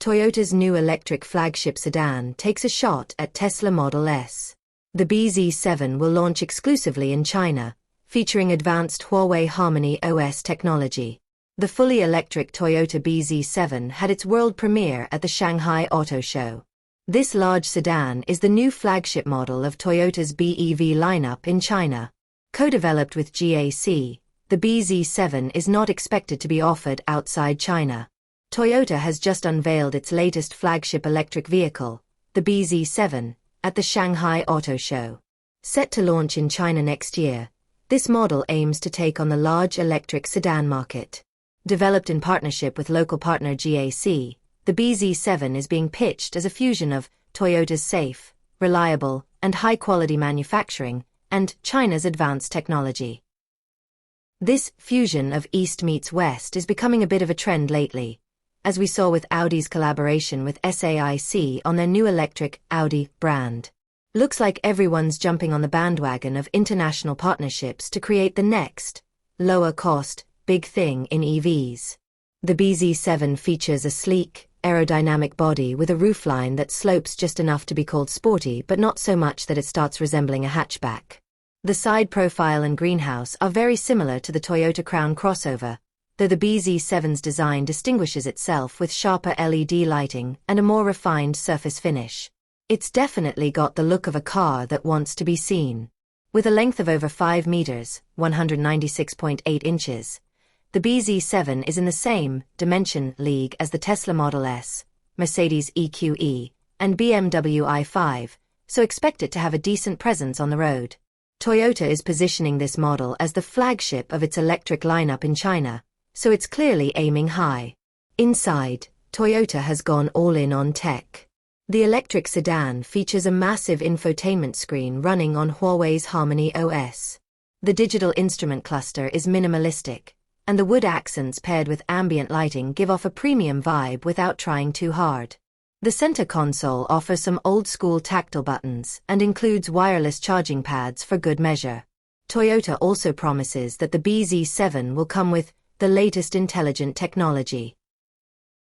Toyota's new electric flagship sedan takes a shot at Tesla Model S. The bZ7 will launch exclusively in China, featuring advanced Huawei Harmony OS technology. The fully electric Toyota bZ7 had its world premiere at the Shanghai Auto Show. This large sedan is the new flagship model of Toyota's BEV lineup in China. Co-developed with SAIC, the bZ7 is not expected to be offered outside China. Toyota has just unveiled its latest flagship electric vehicle, the bZ7, at the Shanghai Auto Show. Set to launch in China next year, this model aims to take on the large electric sedan market. Developed in partnership with local partner SAIC, the bZ7 is being pitched as a fusion of Toyota's safe, reliable, and high-quality manufacturing, and China's advanced technology. This fusion of East meets West is becoming a bit of a trend lately, as we saw with Audi's collaboration with SAIC on their new electric Audi brand. Looks like everyone's jumping on the bandwagon of international partnerships to create the next, lower-cost, big thing in EVs. The bZ7 features a sleek, aerodynamic body with a roofline that slopes just enough to be called sporty but not so much that it starts resembling a hatchback. The side profile and greenhouse are very similar to the Toyota Crown crossover, though the bZ7's design distinguishes itself with sharper LED lighting and a more refined surface finish. It's definitely got the look of a car that wants to be seen. With a length of over 5 meters, 196.8 inches, the bZ7 is in the same dimension league as the Tesla Model S, Mercedes EQE, and BMW i5, so expect it to have a decent presence on the road. Toyota is positioning this model as the flagship of its electric lineup in China, so it's clearly aiming high. Inside, Toyota has gone all in on tech. The electric sedan features a massive infotainment screen running on Huawei's Harmony OS. The digital instrument cluster is minimalistic, and the wood accents paired with ambient lighting give off a premium vibe without trying too hard. The center console offers some old-school tactile buttons and includes wireless charging pads for good measure. Toyota also promises that the bZ7 will come with the latest intelligent technology.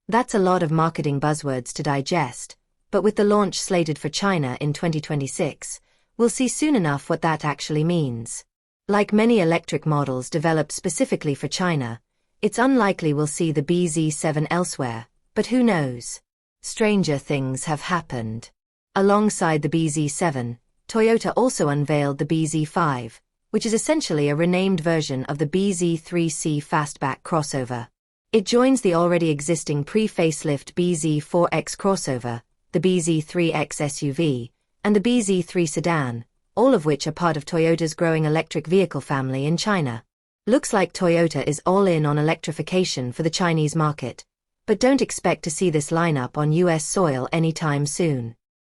That's a lot of marketing buzzwords to digest, but with the launch slated for China in 2026, we'll see soon enough what that actually means. Like many electric models developed specifically for China, it's unlikely we'll see the bZ7 elsewhere, but who knows? Stranger things have happened. Alongside the bZ7, Toyota also unveiled the bZ5, which is essentially a renamed version of the bZ3C fastback crossover. It joins the already existing pre-facelift bZ4X crossover, the bZ3X SUV, and the bZ3 sedan, all of which are part of Toyota's growing electric vehicle family in China. Looks like Toyota is all in on electrification for the Chinese market, but don't expect to see this lineup on US soil anytime soon.